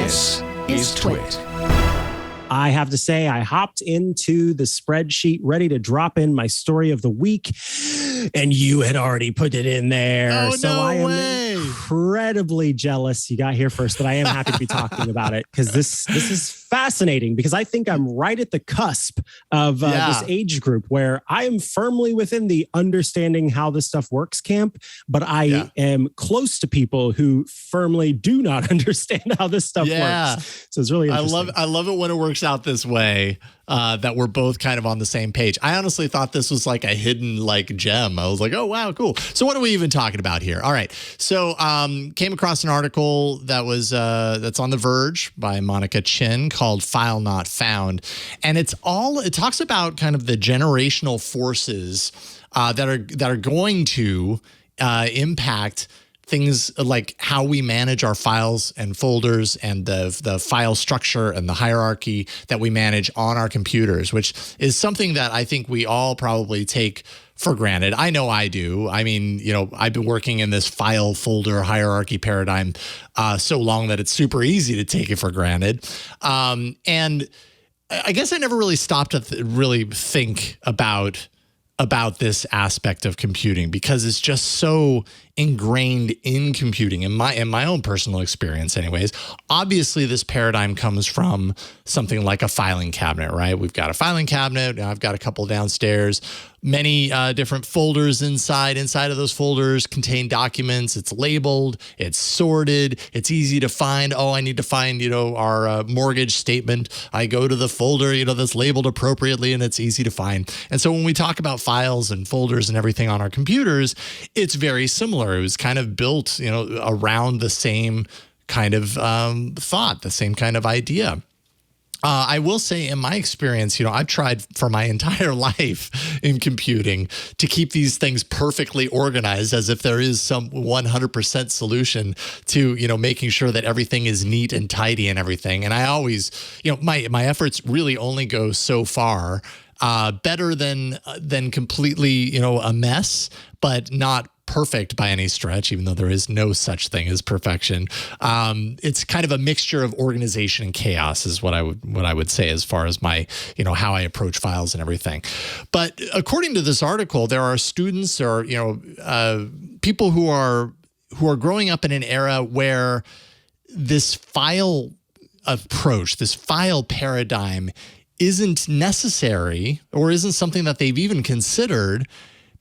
This is TWiT. I have to say, I hopped into the spreadsheet ready to drop in my story of the week, and you had already put it in there. Oh, so no I am way. incredibly jealous you got here first, but I am happy to be talking about it because this is fascinating because I think I'm right at the cusp of this age group where I am firmly within the understanding how this stuff works camp, but I am close to people who firmly do not understand how this stuff works. So it's really interesting. I love it when it works out this way, that we're both kind of on the same page. I honestly thought this was like a hidden like gem. I was like, oh, wow, cool. So what are we even talking about here? All right. So came across an article that was that's on The Verge by Monica Chin called File Not Found. And it talks about kind of the generational forces that are going to impact things like how we manage our files and folders and the file structure and the hierarchy that we manage on our computers, which is something that I think we all probably take for granted. I know I do. I mean, I've been working in this file folder hierarchy paradigm so long that it's super easy to take it for granted. And I guess I never really stopped to really think about this aspect of computing because it's just so ingrained in computing in my own personal experience anyways. Obviously this paradigm comes from something like a filing cabinet, right? We've got a filing cabinet. I've got a couple downstairs, many different folders inside of those folders contain documents. It's labeled, it's sorted, it's easy to find. Oh, I need to find, our mortgage statement. I go to the folder, that's labeled appropriately and it's easy to find. And so when we talk about files and folders and everything on our computers, it's very similar. It was kind of built, around the same kind of thought, the same kind of idea. I will say in my experience, I've tried for my entire life in computing to keep these things perfectly organized as if there is some 100% solution to, making sure that everything is neat and tidy and everything. And I always, my efforts really only go so far. Better than completely, a mess, but not perfect by any stretch, even though there is no such thing as perfection. It's kind of a mixture of organization and chaos is what I would say as far as my, how I approach files and everything. But according to this article, there are students or, people who are growing up in an era where this file approach, this file paradigm isn't necessary or isn't something that they've even considered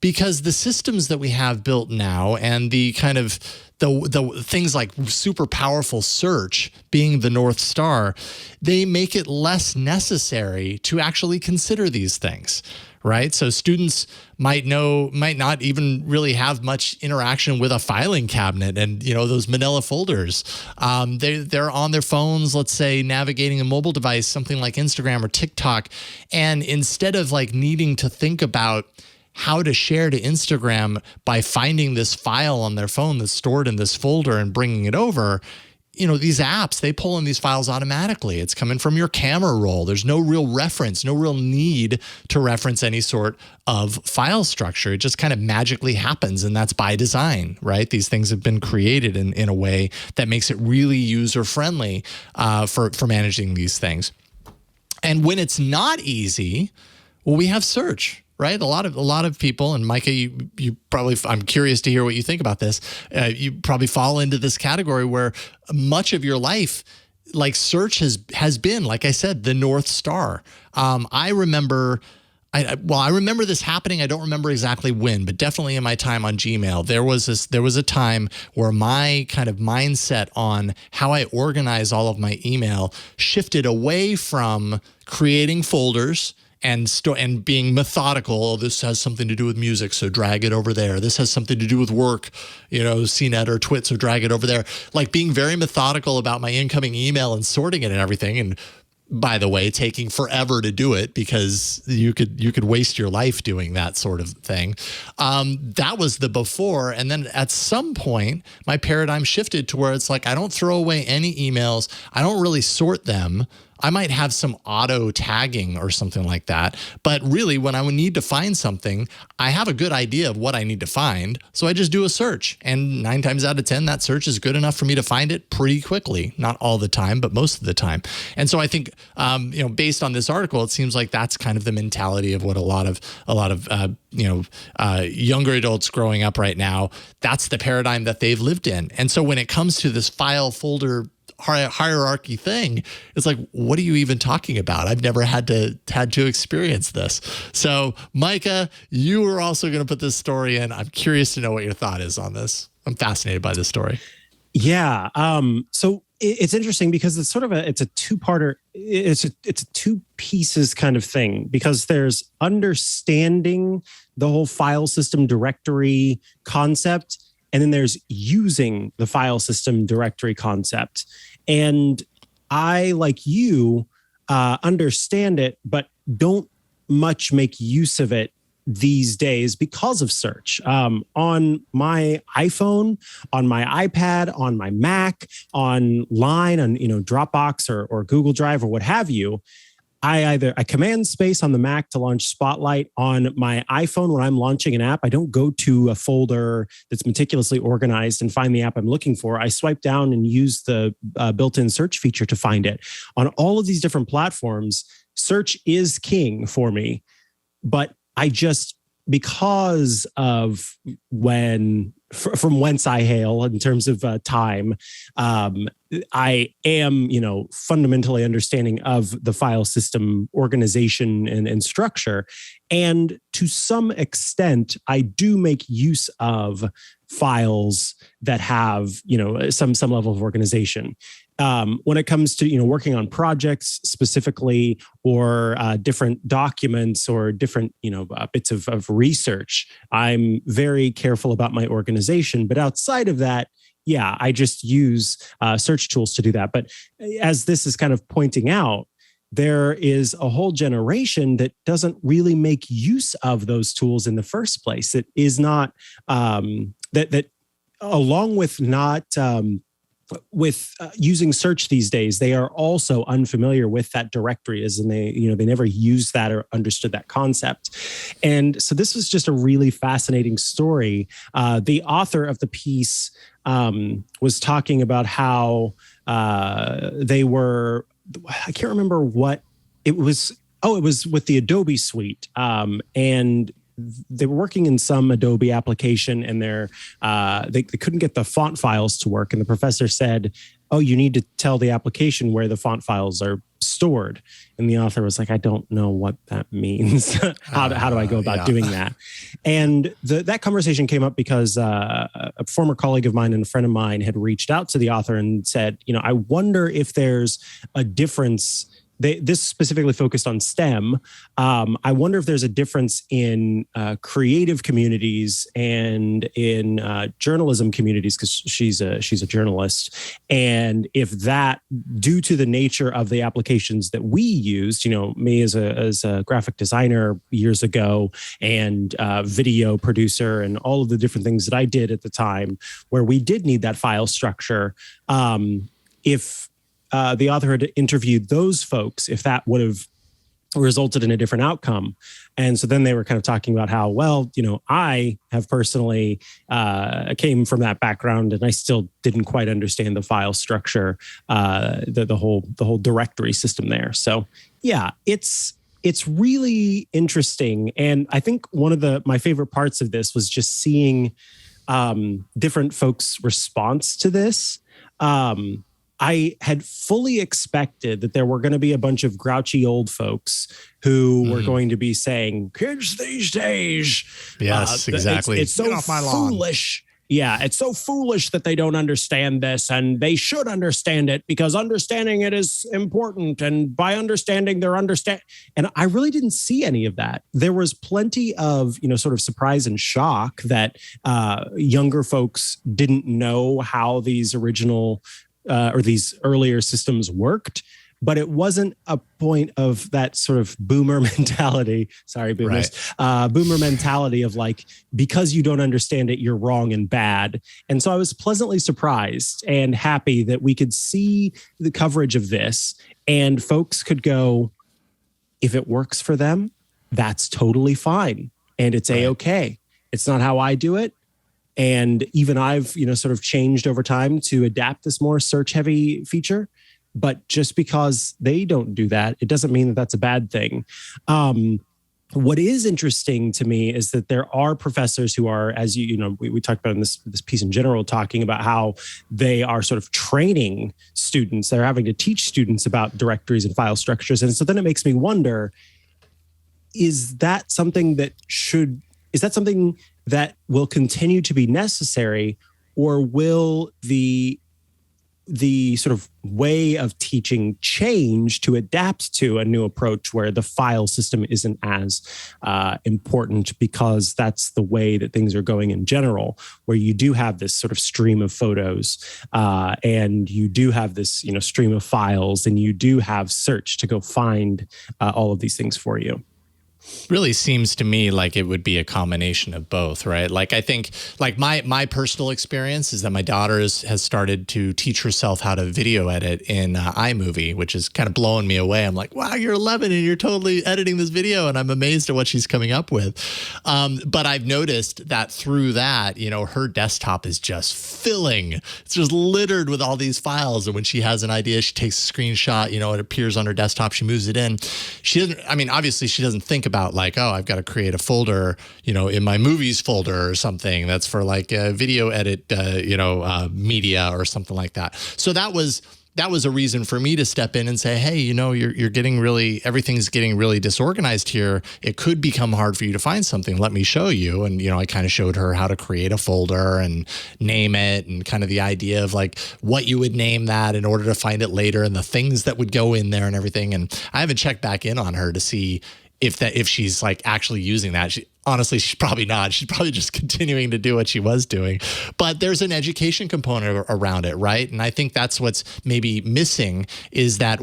because the systems that we have built now and the kind of the things like super powerful search being the North Star, they make it less necessary to actually consider these things, right? So students might not even really have much interaction with a filing cabinet and, those manila folders. They're on their phones, let's say, navigating a mobile device, something like Instagram or TikTok. And instead of like needing to think about how to share to Instagram by finding this file on their phone that's stored in this folder and bringing it over, these apps, they pull in these files automatically. It's coming from your camera roll. There's no real reference, no real need to reference any sort of file structure. It just kind of magically happens, and that's by design, right? These things have been created in a way that makes it really user-friendly for managing these things. And when it's not easy, well, we have search. Right, a lot of people, and Mikah, you probably, I'm curious to hear what you think about this. You probably fall into this category where much of your life, like search has been, like I said, the North Star. I remember this happening. I don't remember exactly when, but definitely in my time on Gmail, there was a time where my kind of mindset on how I organize all of my email shifted away from creating folders and being methodical. Oh, this has something to do with music, so drag it over there. This has something to do with work, CNET or TWiT, so drag it over there. Like being very methodical about my incoming email and sorting it and everything. And by the way, taking forever to do it because you could waste your life doing that sort of thing. That was the before. And then at some point, my paradigm shifted to where it's like, I don't throw away any emails. I don't really sort them. I might have some auto tagging or something like that. But really, when I would need to find something, I have a good idea of what I need to find. So I just do a search. And 9 times out of 10, that search is good enough for me to find it pretty quickly. Not all the time, but most of the time. And so I think, based on this article, it seems like that's kind of the mentality of what a lot of younger adults growing up right now, that's the paradigm that they've lived in. And so when it comes to this file folder hierarchy thing, it's like, what are you even talking about? I've never had to experience this. So Mikah, you were also going to put this story in. I'm curious to know what your thought is on this. I'm fascinated by this story. Yeah. So it's interesting because it's sort of it's a two-parter. It's a two pieces kind of thing, because there's understanding the whole file system directory concept, and then there's using the file system directory concept. And I, like you, understand it, but don't much make use of it these days because of search. On my iPhone, on my iPad, on my Mac, online, on Dropbox or Google Drive or what have you, I command space on the Mac to launch Spotlight. On my iPhone, when I'm launching an app, I don't go to a folder that's meticulously organized and find the app I'm looking for. I swipe down and use the built-in search feature to find it. On all of these different platforms, search is king for me. But I just, because of from whence I hail in terms of time, I am, fundamentally understanding of the file system organization and structure. And to some extent, I do make use of files that have, some level of organization. When it comes to working on projects specifically, or different documents or different bits of research, I'm very careful about my organization. But outside of that, yeah, I just use search tools to do that. But as this is kind of pointing out, there is a whole generation that doesn't really make use of those tools in the first place. It is not that along with not using search these days, they are also unfamiliar with that directory, as in they never used that or understood that concept. And so this was just a really fascinating story. The author of the piece was talking about how they were, I can't remember what it was. Oh, it was with the Adobe suite. And they were working in some Adobe application, and they couldn't get the font files to work. And the professor said, "Oh, you need to tell the application where the font files are stored." And the author was like, "I don't know what that means. How do I go about doing that?" And that conversation came up because a former colleague of mine and a friend of mine had reached out to the author and said, "I wonder if there's a difference." This specifically focused on STEM. I wonder if there's a difference in creative communities and in journalism communities, because she's a journalist, and if that, due to the nature of the applications that we used, me as a graphic designer years ago, and video producer, and all of the different things that I did at the time, where we did need that file structure, if the author had interviewed those folks, if that would have resulted in a different outcome. And so then they were kind of talking about how, well, I have personally came from that background, and I still didn't quite understand the file structure, the whole directory system there. So yeah, it's really interesting. And I think one of my favorite parts of this was just seeing different folks' response to this. I had fully expected that there were going to be a bunch of grouchy old folks who were going to be saying, "Kids these days, yes, exactly. It's so foolish. Yeah, it's so foolish that they don't understand this, and they should understand it, because understanding it is important, and by understanding their understand." And I really didn't see any of that. There was plenty of sort of surprise and shock that younger folks didn't know how these original or these earlier systems worked. but it wasn't a point of that sort of boomer mentality. Sorry, boomers. Boomer mentality of like, because you don't understand it, you're wrong and bad. And so I was pleasantly surprised and happy that we could see the coverage of this and folks could go, if it works for them, that's totally fine. And it's A-okay. It's not how I do it. And even I've, sort of changed over time to adapt this more search heavy feature. But just because they don't do that, it doesn't mean that that's a bad thing. What is interesting to me is that there are professors who are, as we talked about in this piece in general, talking about how they are sort of training students. They're having to teach students about directories and file structures. And so then it makes me wonder, is that something that will continue to be necessary, or will the sort of way of teaching change to adapt to a new approach where the file system isn't as important, because that's the way that things are going in general, where you do have this sort of stream of photos and you do have this stream of files, and you do have search to go find all of these things for you. Really seems to me like it would be a combination of both, right? Like, I think, like, my personal experience is that my daughter has started to teach herself how to video edit in iMovie, which is kind of blowing me away. I'm like, wow, you're 11 and you're totally editing this video, and I'm amazed at what she's coming up with. But I've noticed that through that, her desktop is just filling. It's just littered with all these files. And when she has an idea, she takes a screenshot, it appears on her desktop, she moves it in. She doesn't, obviously she doesn't think about like, oh, I've got to create a folder, in my movies folder or something that's for like video edit, media or something like that. So that was a reason for me to step in and say, hey, you're getting everything's getting really disorganized here. It could become hard for you to find something. Let me show you. And, I kind of showed her how to create a folder and name it, and kind of the idea of like what you would name that in order to find it later, and the things that would go in there and everything. And I haven't checked back in on her to see if she's like actually using that. Honestly, she's probably not. She's probably just continuing to do what she was doing. But there's an education component around it, right? And I think that's what's maybe missing, is that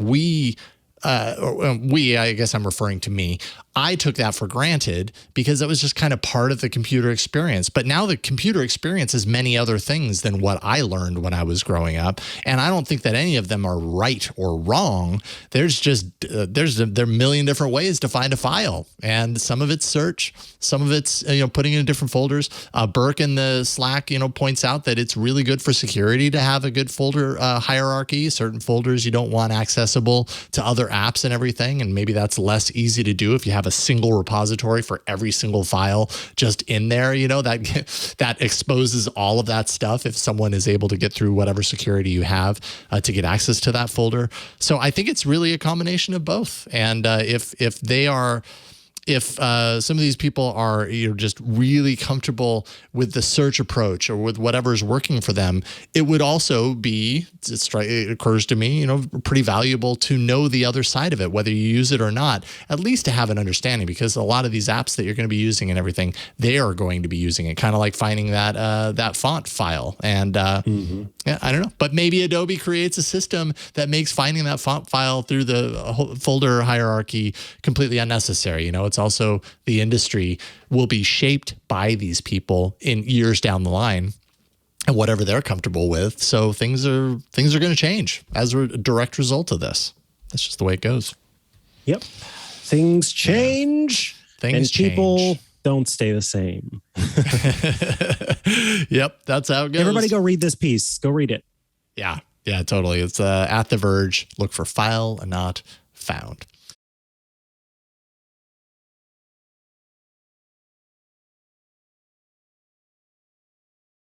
I guess I'm referring to me. I took that for granted because it was just kind of part of the computer experience. But now the computer experience is many other things than what I learned when I was growing up. And I don't think that any of them are right or wrong. There's just, there are a million different ways to find a file. And some of it's search, some of it's, putting in different folders. Burke in the Slack, points out that it's really good for security to have a good folder hierarchy. Certain folders you don't want accessible to other apps and everything. And maybe that's less easy to do if you have a single repository for every single file just in there, that exposes all of that stuff if someone is able to get through whatever security you have to get access to that folder. So I think it's really a combination of both. And if some of these people are just really comfortable with the search approach or with whatever's working for them, it would also be, it occurs to me, pretty valuable to know the other side of it, whether you use it or not, at least to have an understanding, because a lot of these apps that you're going to be using and everything, they are going to be using it, kind of like finding that font file. And yeah, I don't know, but maybe Adobe creates a system that makes finding that font file through the folder hierarchy completely unnecessary. It's also, the industry will be shaped by these people in years down the line and whatever they're comfortable with. So things are going to change as a direct result of this. That's just the way it goes. Yep. Things change. Things and change. People don't stay the same. Yep. That's how it goes. Everybody go read this piece. Go read it. Yeah. Yeah, totally. It's at The Verge. Look for File Not Found.